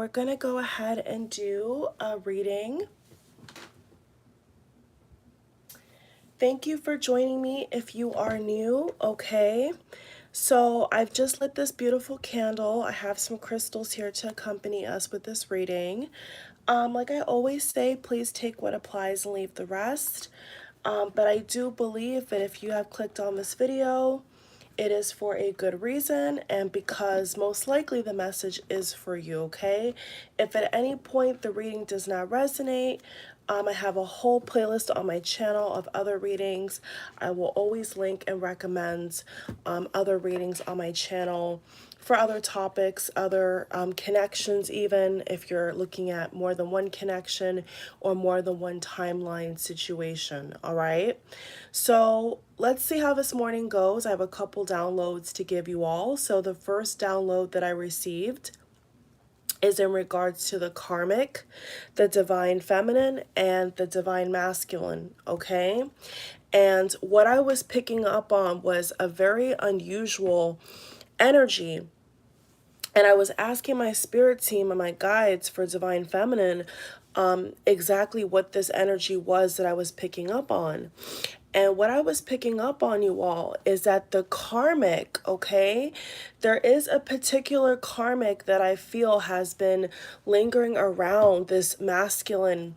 we're going to go ahead and do a reading. Thank you for joining me if you are new, okay? So I've just lit this beautiful candle. I have some crystals here to accompany us with this reading. Like I always say, please take what applies and leave the rest. But I do believe that if you have clicked on this video, it is for a good reason and because most likely the message is for you, okay? If at any point the reading does not resonate, I have a whole playlist on my channel of other readings. I will always link and recommend other readings on my channel for other topics, other connections, even if you're looking at more than one connection or more than one timeline situation, all right? So let's see how this morning goes. I have a couple downloads to give you all. So the first download that I received is in regards to the karmic, the divine feminine, and the divine masculine, okay? And what I was picking up on was a very unusual energy. And I was asking my spirit team and my guides for divine feminine exactly what this energy was that I was picking up on. And what I was picking up on, you all, is that the karmic, okay, there is a particular karmic that I feel has been lingering around this masculine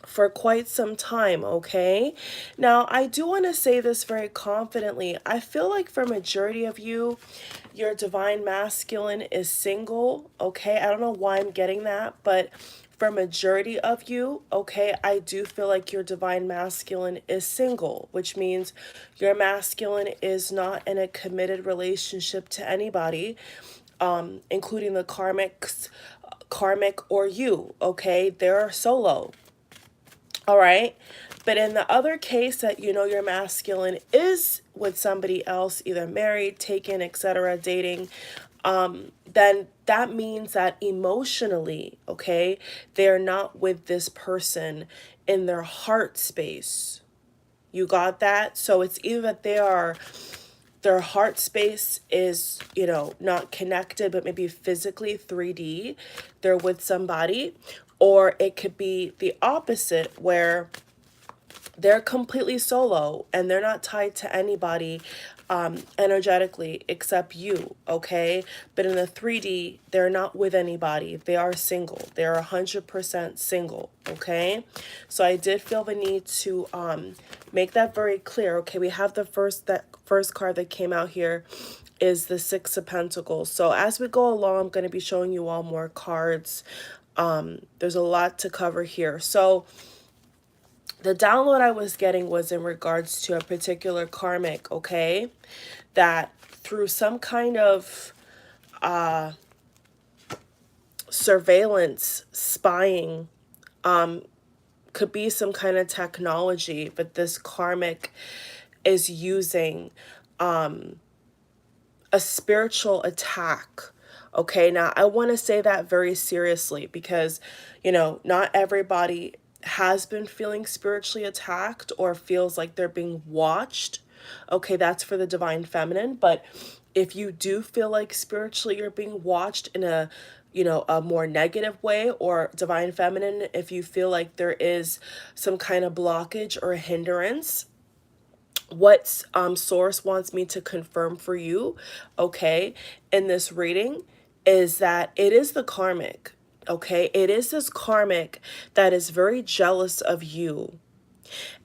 for quite some time, okay? Now, I do want to say this very confidently. I feel like for majority of you, your divine masculine is single, okay? I don't know why I'm getting that, but for majority of you, okay, I do feel like your divine masculine is single, which means your masculine is not in a committed relationship to anybody, including the karmic or you, okay? They're solo. All right. But in the other case that you know your masculine is with somebody else, either married, taken, etc., dating, then that means that emotionally, okay, they're not with this person in their heart space. You got that? So it's either that their heart space is, you know, not connected, but maybe physically 3D, they're with somebody, or it could be the opposite where they're completely solo and they're not tied to anybody energetically except you, okay? But in the 3D, they're not with anybody. They are single. They're 100% single, okay? So I did feel the need to make that very clear, okay? We have that first card that came out here is the Six of Pentacles. So as we go along, I'm going to be showing you all more cards. There's a lot to cover here. So the download I was getting was in regards to a particular karmic, okay? That through some kind of surveillance, spying, could be some kind of technology, but this karmic is using a spiritual attack. Okay, now I want to say that very seriously because, you know, not everybody has been feeling spiritually attacked or feels like they're being watched. Okay, that's for the divine feminine. But if you do feel like spiritually you're being watched in a, you know, a more negative way, or divine feminine, if you feel like there is some kind of blockage or hindrance, what source wants me to confirm for you, okay, in this reading is that it is the karmic. Okay, it is this karmic that is very jealous of you.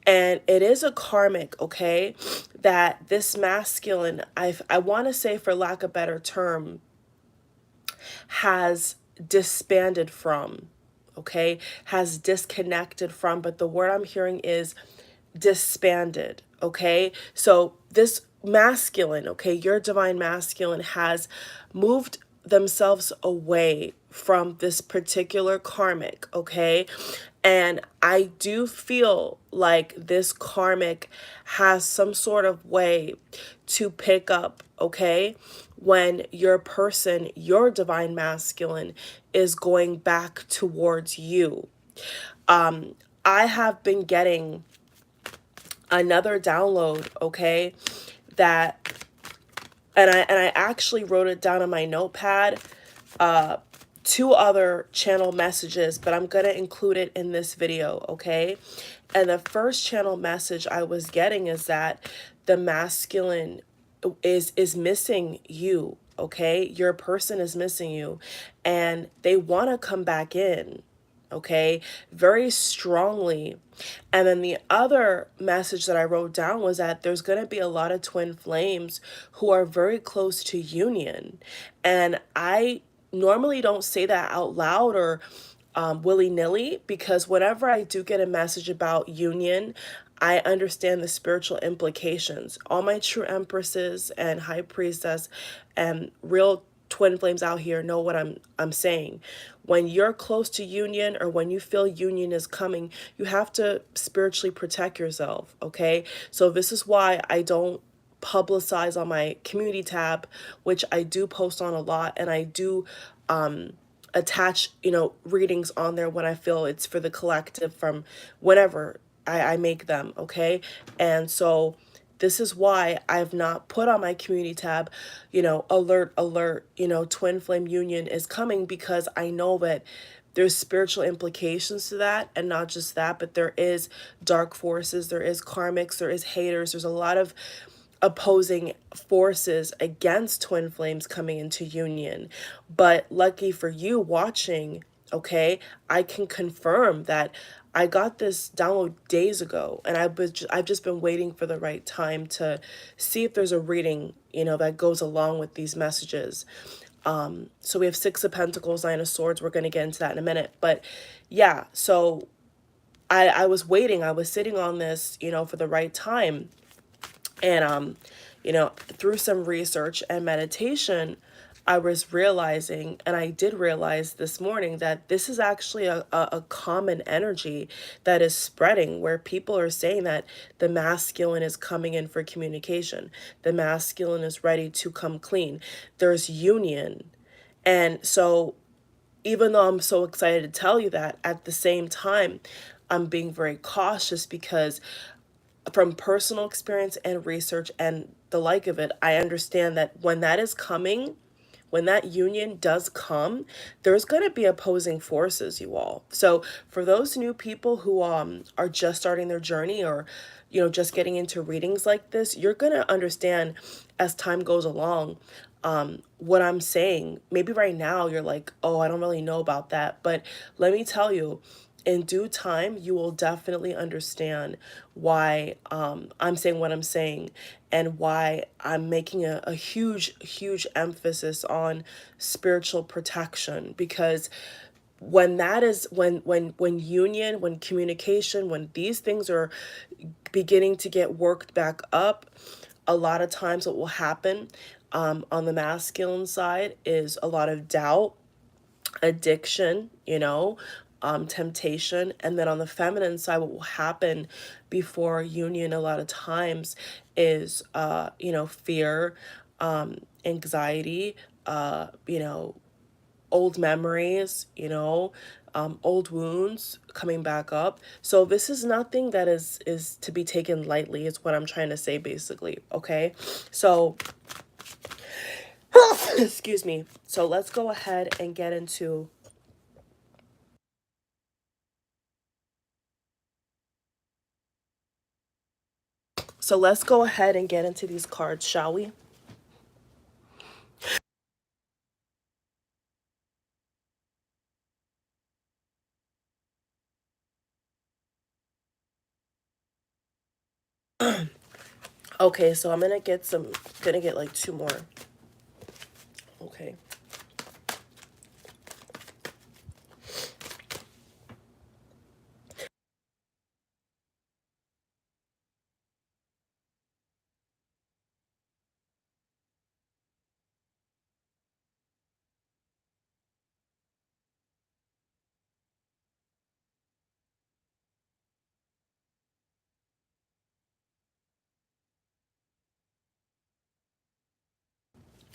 And it is a karmic, okay, that this masculine, I want to say, for lack of a better term, has disbanded from, okay, has disconnected from, but the word I'm hearing is disbanded, okay? So this masculine, okay, your divine masculine has moved themselves away from this particular karmic, okay? And I do feel like this karmic has some sort of way to pick up, okay, when your person, your divine masculine, is going back towards you. I have been getting another download, okay, that, and I actually wrote it down on my notepad two other channel messages, but I'm going to include it in this video, okay? And the first channel message I was getting is that the masculine is missing you, okay? Your person is missing you, and they want to come back in, okay, very strongly. And then the other message that I wrote down was that there's going to be a lot of twin flames who are very close to union. And I normally don't say that out loud or willy-nilly, because whenever I do get a message about union, I understand the spiritual implications. All my true empresses and high priestess and real twin flames out here know what I'm saying. When you're close to union, or when you feel union is coming, you have to spiritually protect yourself, okay? So this is why I don't publicize on my community tab, which I do post on a lot, and I do attach, readings on there when I feel it's for the collective from whenever I make them, okay? And so this is why I've not put on my community tab, alert, alert, twin flame union is coming, because I know that there's spiritual implications to that. And not just that, but there is dark forces, there is karmics, there is haters, there's a lot of opposing forces against twin flames coming into union. But lucky for you watching, okay, I can confirm that I got this download days ago, and I've just been waiting for the right time to see if there's a reading, that goes along with these messages. So we have Six of Pentacles, Nine of Swords. We're going to get into that in a minute. But yeah, so I was waiting. I was sitting on this, for the right time. And, through some research and meditation, I was realizing, and I did realize this morning, that this is actually a common energy that is spreading, where people are saying that the masculine is coming in for communication. The masculine is ready to come clean. There's union. And so even though I'm so excited to tell you that, at the same time, I'm being very cautious, because from personal experience and research and the like of it, I understand that when that is coming, when that union does come, there's going to be opposing forces, you all. So for those new people who are just starting their journey, or just getting into readings like this, you're going to understand as time goes along what I'm saying. Maybe right now you're like, oh, I don't really know about that, but let me tell you, in due time, you will definitely understand why I'm saying what I'm saying, and why I'm making a huge, huge emphasis on spiritual protection. Because when that is, when union, when communication, when these things are beginning to get worked back up, a lot of times what will happen on the masculine side is a lot of doubt, addiction, temptation. And then on the feminine side, what will happen before union a lot of times is, fear, anxiety, old memories, old wounds coming back up. So this is nothing that is to be taken lightly, is what I'm trying to say, basically. Okay. So excuse me. So let's go ahead and get into these cards, shall we? Okay, so I'm gonna get like two more. Okay.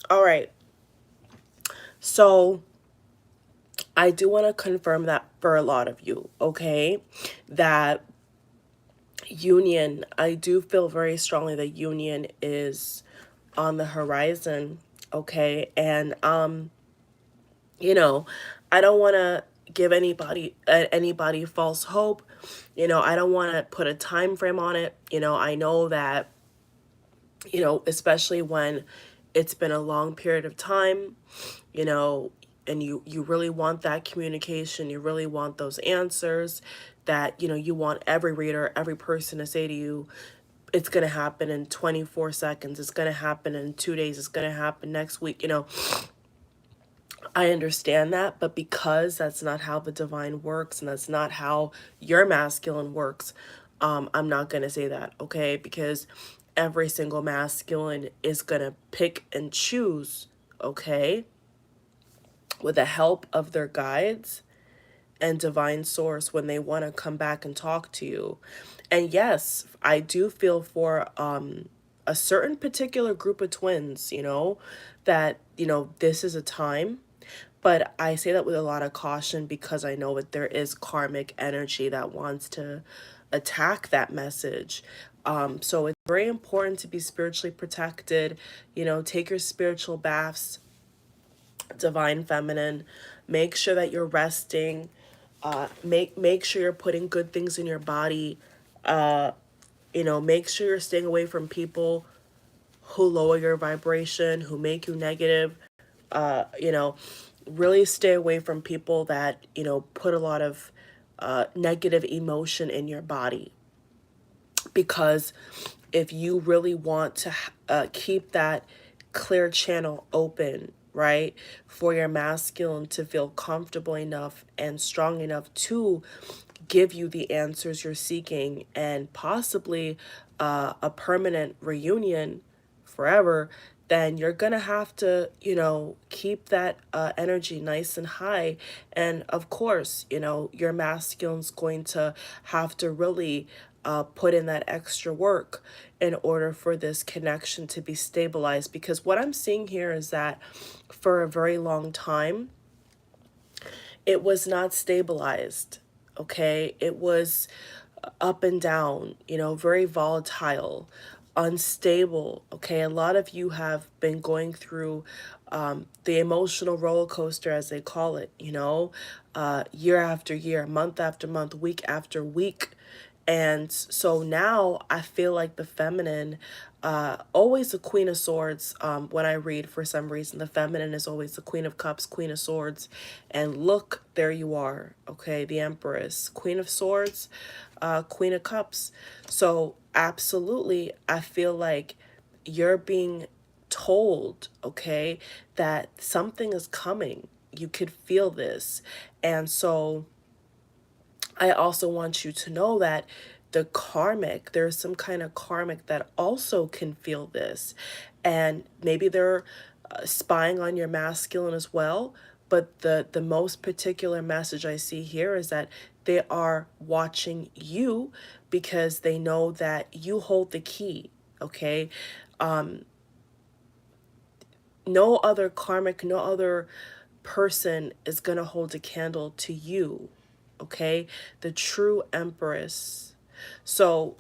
All right. So I do want to confirm that for a lot of you, okay? That union, I do feel very strongly that union is on the horizon, okay? And you know, I don't want to give anybody false hope. You know, I don't want to put a time frame on it. You know, I know that, you know, especially when it's been a long period of time, you know, and you really want that communication, you really want those answers, that, you know, you want every reader, every person to say to you, it's going to happen in 24 seconds, it's going to happen in 2 days, it's going to happen next week, you know. I understand that, but because that's not how the divine works and that's not how your masculine works, I'm not going to say that, okay? Because every single masculine is going to pick and choose, okay, with the help of their guides and divine source when they want to come back and talk to you. And yes, I do feel for a certain particular group of twins, you know, that, you know, this is a time. But I say that with a lot of caution because I know that there is karmic energy that wants to attack that message. So it's very important to be spiritually protected. You know, take your spiritual baths, divine feminine. Make sure that you're resting. Make sure you're putting good things in your body. You know, make sure you're staying away from people who lower your vibration, who make you negative. You know, really stay away from people that, you know, put a lot of negative emotion in your body. Because if you really want to keep that clear channel open, right, for your masculine to feel comfortable enough and strong enough to give you the answers you're seeking and possibly a permanent reunion forever, then you're gonna have to, you know, keep that energy nice and high. And of course, you know, your masculine's going to have to really put in that extra work in order for this connection to be stabilized. Because what I'm seeing here is that for a very long time, it was not stabilized. Okay, it was up and down, you know, very volatile, unstable. Okay, a lot of you have been going through the emotional roller coaster, as they call it, you know, year after year, month after month, week after week. And so now I feel like the feminine, always the Queen of Swords, when I read, for some reason, the feminine is always the Queen of Cups, Queen of Swords. And look, there you are, okay, the Empress, Queen of Swords, Queen of Cups. So absolutely, I feel like you're being told, okay, that something is coming. You could feel this. And so I also want you to know that the karmic, there's some kind of karmic that also can feel this. And maybe they're spying on your masculine as well. But the most particular message I see here is that they are watching you because they know that you hold the key. Okay. No other karmic, no other person is going to hold a candle to you. Okay, the true empress. So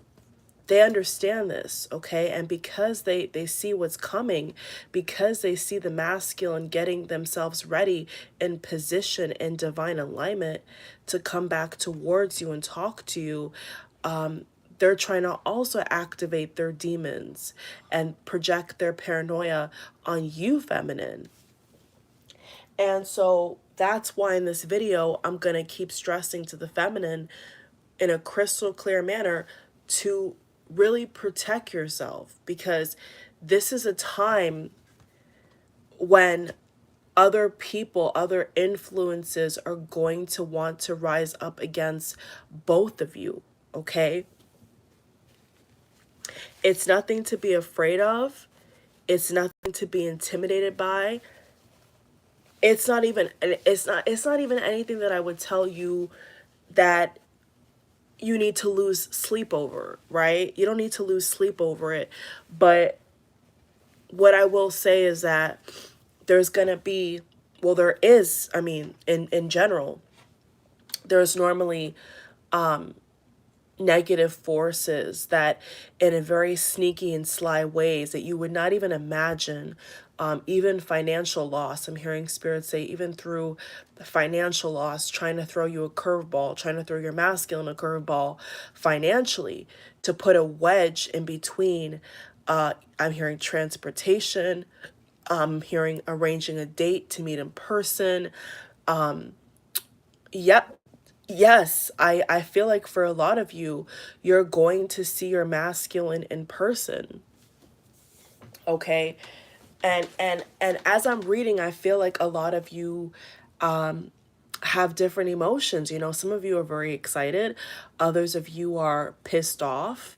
they understand this, okay, and because they see what's coming, because they see the masculine getting themselves ready in position in divine alignment to come back towards you and talk to you, they're trying to also activate their demons and project their paranoia on you, feminine. And so that's why in this video, I'm going to keep stressing to the feminine in a crystal clear manner to really protect yourself, because this is a time when other people, other influences are going to want to rise up against both of you, okay? It's nothing to be afraid of. It's nothing to be intimidated by. It's not even anything that I would tell you that you need to lose sleep over, right? You don't need to lose sleep over it. But what I will say is that there's going to be, well, there is, I mean, in general, there's normally negative forces that in a very sneaky and sly ways that you would not even imagine, even financial loss. I'm hearing spirits say even through the financial loss, trying to throw you a curveball, trying to throw your masculine a curveball financially to put a wedge in between. I'm hearing transportation. I'm hearing arranging a date to meet in person. Yep. Yes, I feel like for a lot of you, you're going to see your masculine in person. Okay? And as I'm reading, I feel like a lot of you have different emotions. You know, some of you are very excited, others of you are pissed off.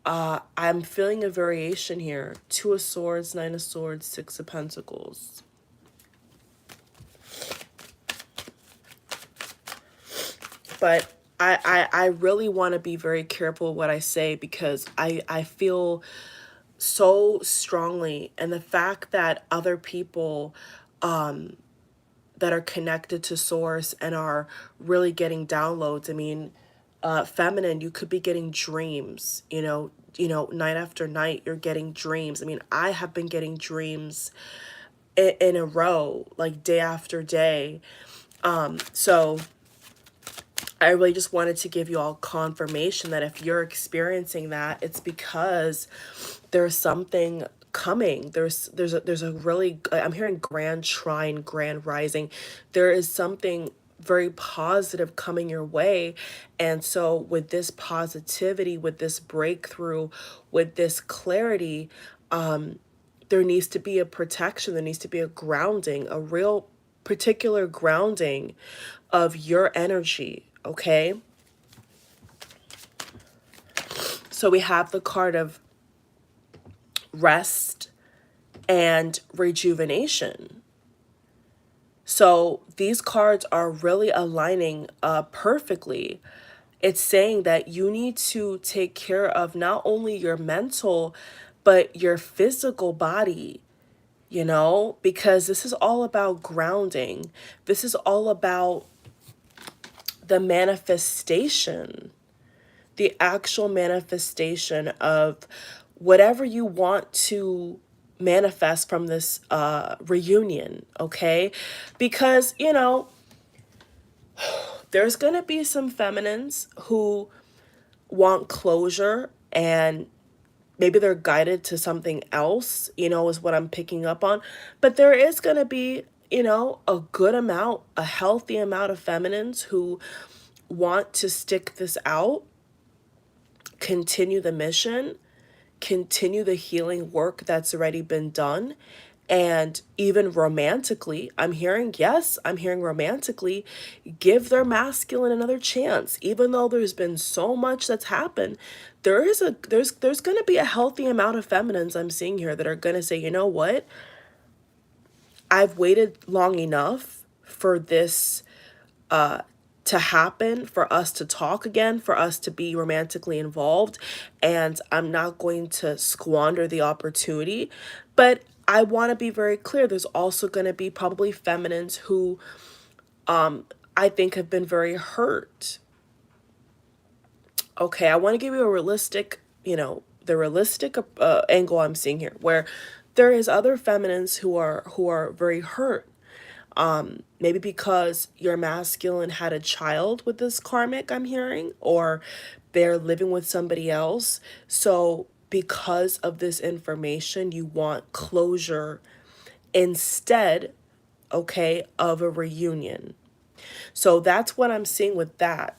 I'm feeling a variation here. Two of Swords, Nine of Swords, Six of Pentacles. But I really want to be very careful what I say, because I feel so strongly, and the fact that other people that are connected to source and are really getting downloads. I mean, feminine, you could be getting dreams, night after night, you're getting dreams. I mean, I have been getting dreams in a row, like day after day. So I really just wanted to give you all confirmation that if you're experiencing that, it's because there's something coming. There's a really, I'm hearing grand trine, grand rising. There is something very positive coming your way. And so with this positivity, with this breakthrough, with this clarity, there needs to be a protection, there needs to be a grounding, a real particular grounding of your energy. Okay, so we have the card of rest and rejuvenation. So these cards are really aligning perfectly. It's saying that you need to take care of not only your mental, but your physical body, because this is all about grounding. This is all about the manifestation, the actual manifestation of whatever you want to manifest from this reunion, okay? Because, there's going to be some feminines who want closure, and maybe they're guided to something else, is what I'm picking up on. But there is going to be, a good amount, a healthy amount of feminines who want to stick this out, continue the mission, continue the healing work that's already been done. And even romantically, I'm hearing romantically, give their masculine another chance. Even though there's been so much that's happened, there's going to be a healthy amount of feminines I'm seeing here that are going to say, you know what? I've waited long enough for this to happen, for us to talk again, for us to be romantically involved, and I'm not going to squander the opportunity. But I want to be very clear, there's also going to be probably feminines who I think have been very hurt. Okay, I want to give you a realistic, the realistic angle I'm seeing here, where there is other feminines who are very hurt. Maybe because your masculine had a child with this karmic, I'm hearing, or they're living with somebody else. So because of this information, you want closure instead, okay, of a reunion. So that's what I'm seeing with that.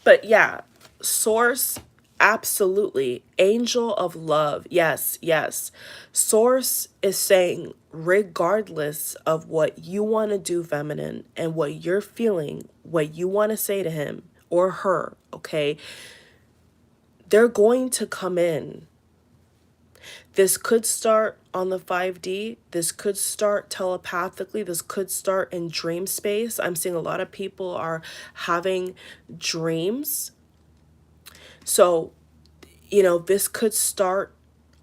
But yeah, source, absolutely. Angel of love. Yes, yes. Source is saying, regardless of what you want to do, feminine, and what you're feeling, what you want to say to him or her, okay, they're going to come in. This could start on the 5D. This could start telepathically. This could start in dream space. I'm seeing a lot of people are having dreams. So, this could start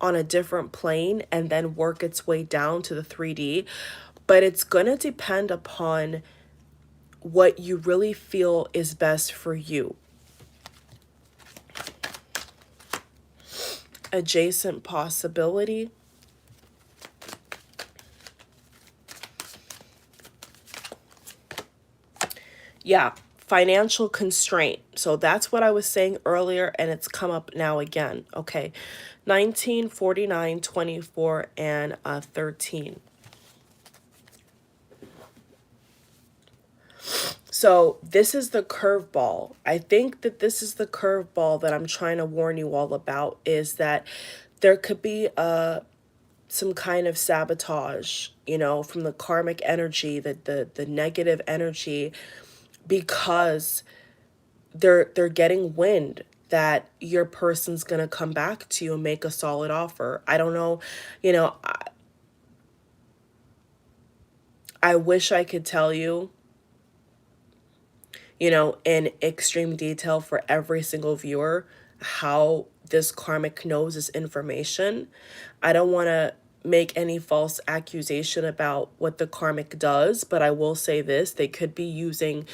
on a different plane and then work its way down to the 3D. But it's going to depend upon what you really feel is best for you. Adjacent possibility. Yeah, financial constraint. So that's what I was saying earlier, and it's come up now again. Okay, 19, 49, 24, and 13. So this is the curveball. I think that this is the curveball that I'm trying to warn you all about, is that there could be some kind of sabotage, you know, from the karmic energy, the negative energy, because they're getting wind that your person's gonna come back to you and make a solid offer. I don't know, you know, I wish I could tell you, you know, in extreme detail for every single viewer how this karmic knows this information. I don't want to make any false accusation about what the karmic does, but I will say this: they could be using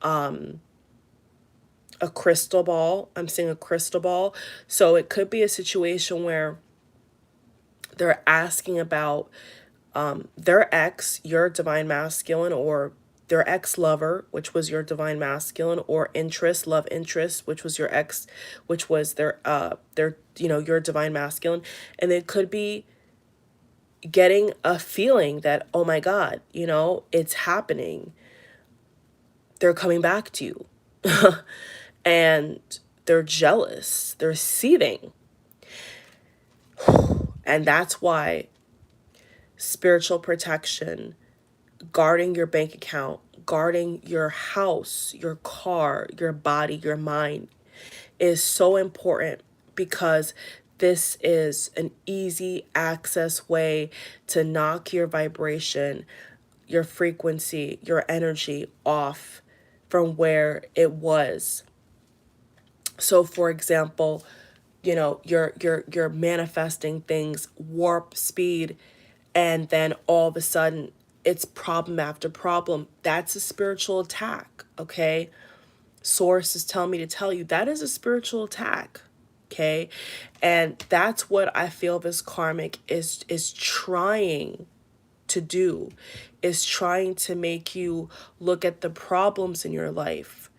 a crystal ball. I'm seeing a crystal ball. So it could be a situation where they're asking about their ex, your divine masculine, or their ex-lover, which was your divine masculine, or interest, love interest, which was your ex, which was their you know, your divine masculine. And it could be getting a feeling that, oh my God, you know, it's happening. They're coming back to you. And they're jealous. They're seething. And that's why spiritual protection, guarding your bank account, guarding your house, your car, your body, your mind is so important, because this is an easy access way to knock your vibration, your frequency, your energy off from where it was. So for example, you know, you're manifesting things warp speed, and then all of a sudden it's problem after problem. That's a spiritual attack, okay? Source is telling me to tell you that is a spiritual attack, okay? And that's what I feel this karmic is trying to do, is trying to make you look at the problems in your life.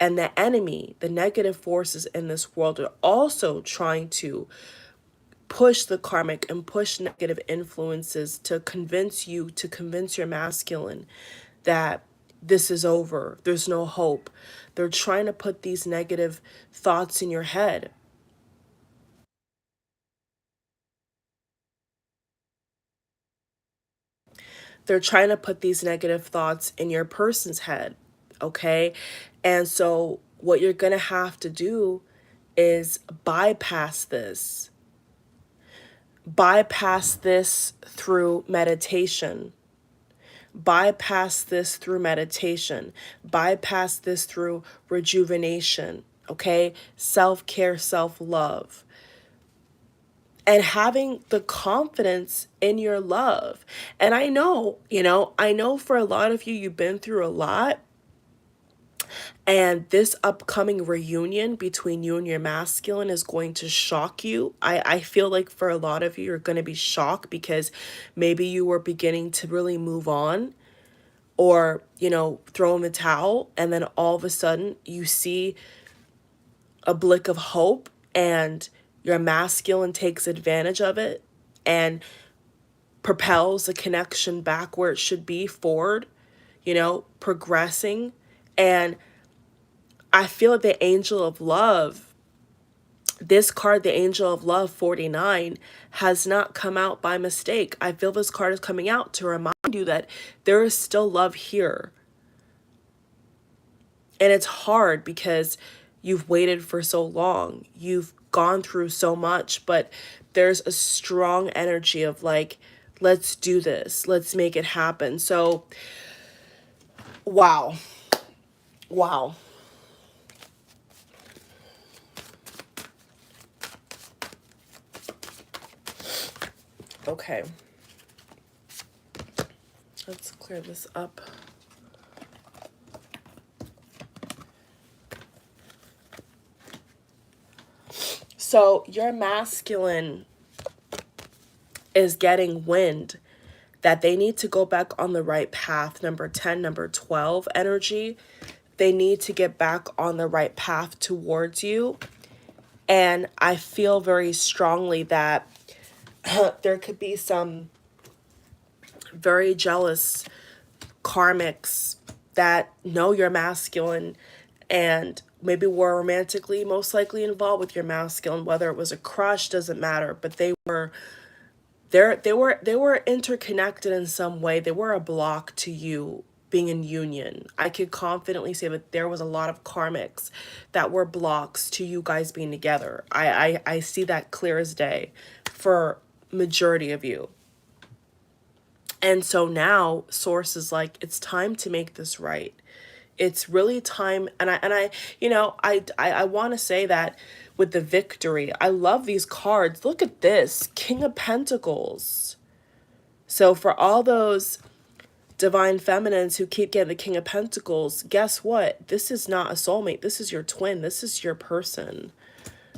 And the enemy, the negative forces in this world, are also trying to push the karmic and push negative influences to convince you, to convince your masculine that this is over, there's no hope. They're trying to put these negative thoughts in your head. They're trying to put these negative thoughts in your person's head, okay? And so what you're going to have to do is bypass this. Bypass this through meditation. Bypass this through meditation. Bypass this through rejuvenation, okay? Self-care, self-love. And having the confidence in your love. And I know, you know, I know for a lot of you, you've been through a lot. And this upcoming reunion between you and your masculine is going to shock you. I feel like for a lot of you, you're going to be shocked because maybe you were beginning to really move on, or, you know, throw in the towel. And then all of a sudden you see a blick of hope, and your masculine takes advantage of it and propels the connection back where it should be, forward, you know, progressing. And I feel like the angel of love, this card, the angel of love 49, has not come out by mistake. I feel this card is coming out to remind you that there is still love here. And it's hard because you've waited for so long. You've gone through so much, but there's a strong energy of like, let's do this. Let's make it happen. So, wow. Wow. Okay. Let's clear this up. So your masculine is getting wind that they need to go back on the right path. Number 10, number 12 energy. They need to get back on the right path towards you. And I feel very strongly that there could be some very jealous karmics that know you're masculine and maybe were romantically most likely involved with your masculine, whether it was a crush, doesn't matter, but they were interconnected in some way. They were a block to you being in union. I could confidently say that there was a lot of karmics that were blocks to you guys being together. I see that clear as day for majority of you. And so now source is like, it's time to make this right. It's really time. And I want to say that with the victory, I love these cards. Look at this, King of Pentacles. So for all those divine feminines who keep getting the King of Pentacles, guess what? This is not a soulmate. This is your twin. This is your person.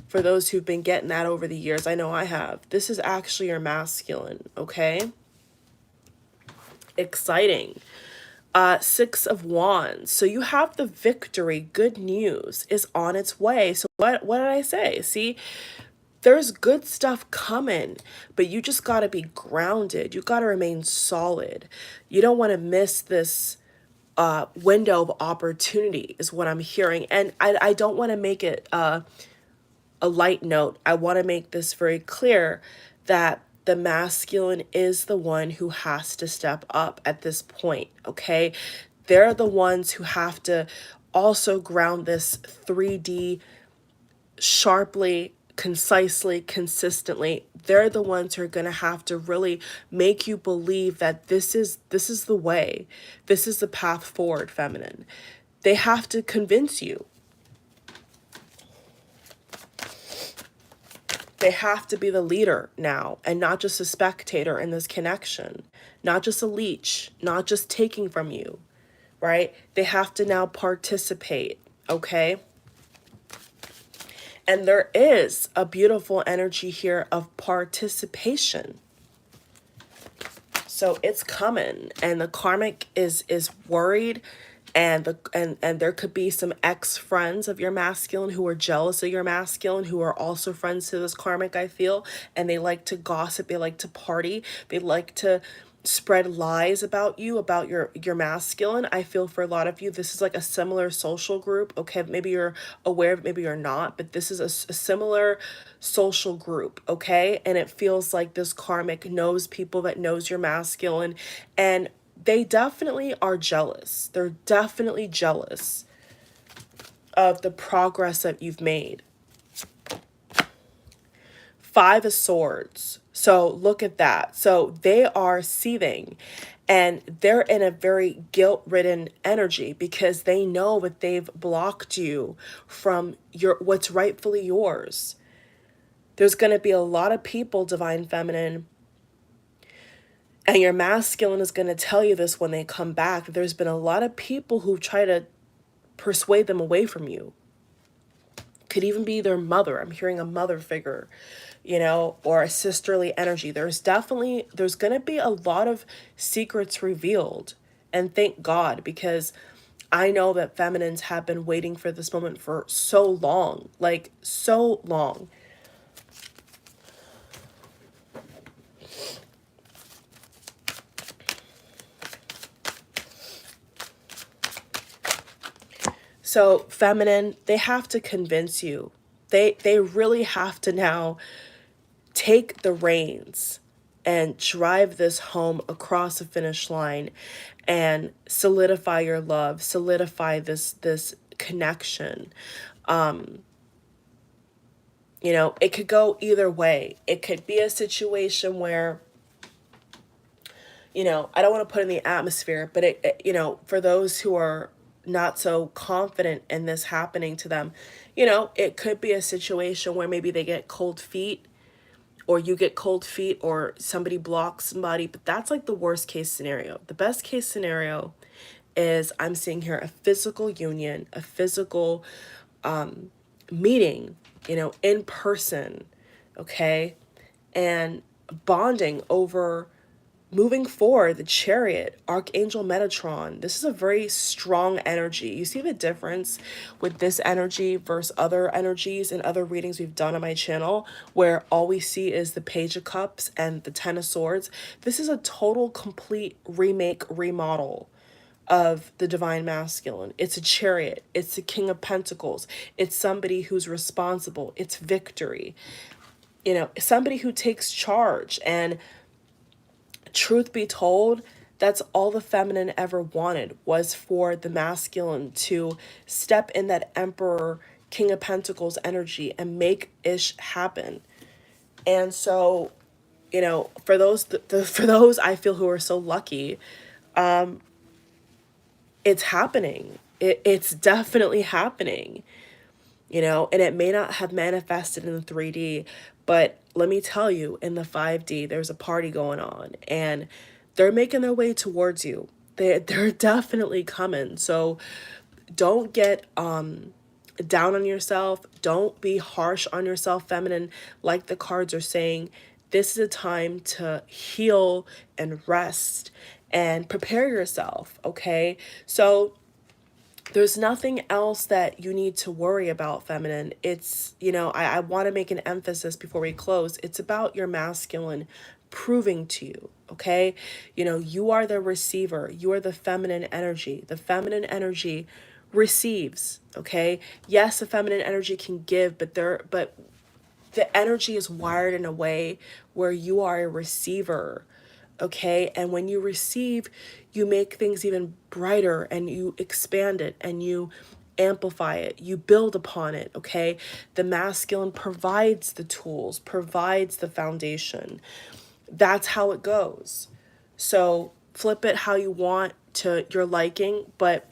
For those who've been getting that over the years, I know I have. This is actually your masculine, okay? Exciting. Six of Wands. So you have the victory. Good news is on its way. So what did I say? See, there's good stuff coming, but you just got to be grounded. You got to remain solid. You don't want to miss this window of opportunity is what I'm hearing. And I don't want to make it a light note. I want to make this very clear that the masculine is the one who has to step up at this point, okay? They're the ones who have to also ground this 3D sharply, concisely, consistently. They're the ones who are going to have to really make you believe that this is the way. This is the path forward, feminine. They have to convince you. They have to be the leader now and not just a spectator in this connection, not just a leech, not just taking from you, right? They have to now participate, okay? And there is a beautiful energy here of participation. So it's coming, and the karmic is worried. And there could be some ex-friends of your masculine who are jealous of your masculine, who are also friends to this karmic, I feel. And they like to gossip, they like to party, they like to spread lies about you, about your masculine. I feel for a lot of you, this is like a similar social group. Okay, maybe you're aware of it, maybe you're not, but this is a similar social group, okay? And it feels like this karmic knows people that knows your masculine, and they definitely are jealous. They're definitely jealous of the progress that you've made. Five of Swords. So look at that. So they are seething and they're in a very guilt-ridden energy because they know that they've blocked you from what's rightfully yours. There's going to be a lot of people, Divine Feminine, and your masculine is going to tell you this when they come back. There's been a lot of people who try to persuade them away from you. Could even be their mother. I'm hearing a mother figure, you know, or a sisterly energy. There's going to be a lot of secrets revealed. And thank God, because I know that feminines have been waiting for this moment for so long, like so long. So feminine, they have to convince you. They really have to now take the reins and drive this home across the finish line and solidify your love, solidify this connection. You know, it could go either way. It could be a situation where, you know, I don't want to put in the atmosphere, but you know, for those who are not so confident in this happening to them, you know, it could be a situation where maybe they get cold feet, or you get cold feet, or somebody blocks somebody, but that's like the worst case scenario. The best case scenario is I'm seeing here a physical union, a physical meeting, in person, okay? And bonding over moving forward, the Chariot, Archangel Metatron. This is a very strong energy. You see the difference with this energy versus other energies and other readings we've done on my channel, where all we see is the Page of Cups and the Ten of Swords. This is a total, complete remake, remodel of the Divine Masculine. It's a Chariot. It's the King of Pentacles. It's somebody who's responsible. It's victory. Somebody who takes charge. And truth be told, that's all the feminine ever wanted, was for the masculine to step in that Emperor, King of Pentacles energy and make ish happen. And so, for those I feel who are so lucky, it's happening. It's definitely happening. And it may not have manifested in the 3D, but let me tell you, in the 5D, there's a party going on, and they're making their way towards you. They're definitely coming. So don't get down on yourself. Don't be harsh on yourself, feminine. Like the cards are saying, this is a time to heal and rest and prepare yourself, okay? So there's nothing else that you need to worry about, feminine. It's, I want to make an emphasis before we close. It's about your masculine proving to you, okay? You are the receiver. You are the feminine energy. The feminine energy receives, okay? Yes, the feminine energy can give, but the energy is wired in a way where you are a receiver, okay? And when you receive, you make things even brighter, and you expand it, and you amplify it, you build upon it, okay? The masculine provides the tools, provides the foundation. That's how it goes. So flip it how you want to your liking, but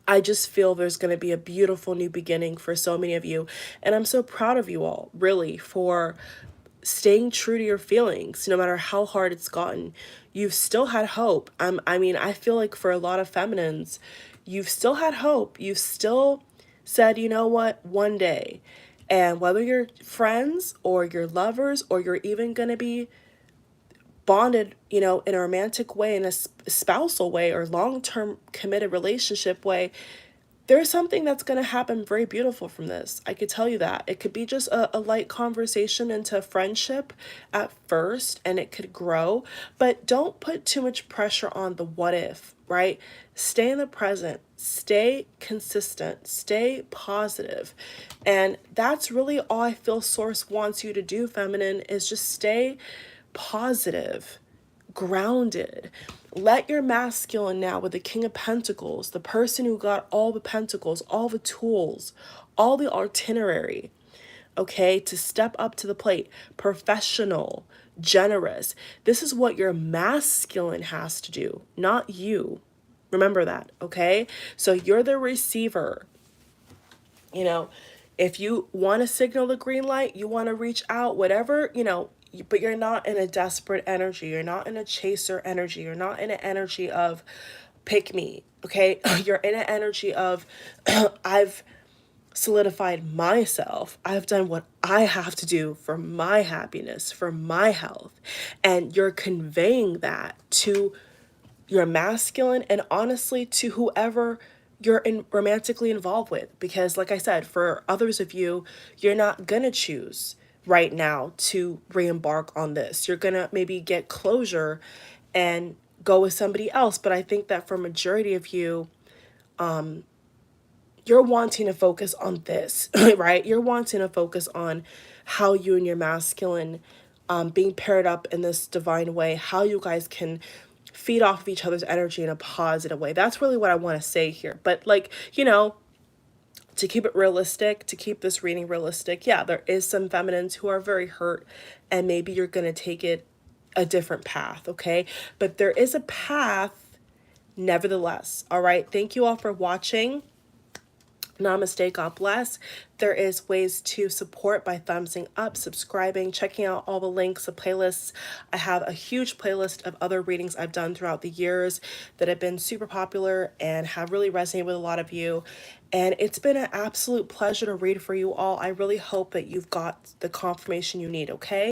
I just feel there's going to be a beautiful new beginning for so many of you. And I'm so proud of you all, really, for staying true to your feelings, no matter how hard it's gotten. You've still had hope. I feel like for a lot of feminines, you've still had hope. You've still said, you know what, one day. And whether you're friends or you're lovers, or you're even going to be bonded, in a romantic way, in a spousal way, or long-term committed relationship way, there's something that's going to happen very beautiful from this. I could tell you that. It could be just a light conversation into friendship at first, and it could grow, but don't put too much pressure on the what if, right? Stay in the present, stay consistent, stay positive. And that's really all I feel Source wants you to do, feminine, is just stay positive, grounded. Let your masculine now, with the King of Pentacles, the person who got all the pentacles, all the tools, all the itinerary, okay, to step up to the plate, professional, generous. This is what your masculine has to do, not you. Remember that, okay? So you're the receiver. If you want to signal the green light, you want to reach out, whatever, but you're not in a desperate energy. You're not in a chaser energy. You're not in an energy of pick me, okay? You're in an energy of I've solidified myself. I've done what I have to do for my happiness, for my health. And you're conveying that to your masculine, and honestly to whoever you're romantically involved with. Because like I said, for others of you, you're not gonna choose right now to re-embark on this. You're gonna maybe get closure and go with somebody else. But I think that for majority of you, you're wanting to focus on this, right? You're wanting to focus on how you and your masculine being paired up in this divine way, how you guys can feed off of each other's energy in a positive way. That's really what I want to say here. But to keep it realistic, to keep this reading realistic, yeah, there is some feminines who are very hurt, and maybe you're going to take it a different path, okay? But there is a path nevertheless, all right? Thank you all for watching. Namaste, God bless. There is ways to support by thumbsing up, subscribing, checking out all the links, the playlists. I have a huge playlist of other readings I've done throughout the years that have been super popular and have really resonated with a lot of you. And it's been an absolute pleasure to read for you all. I really hope that you've got the confirmation you need, okay?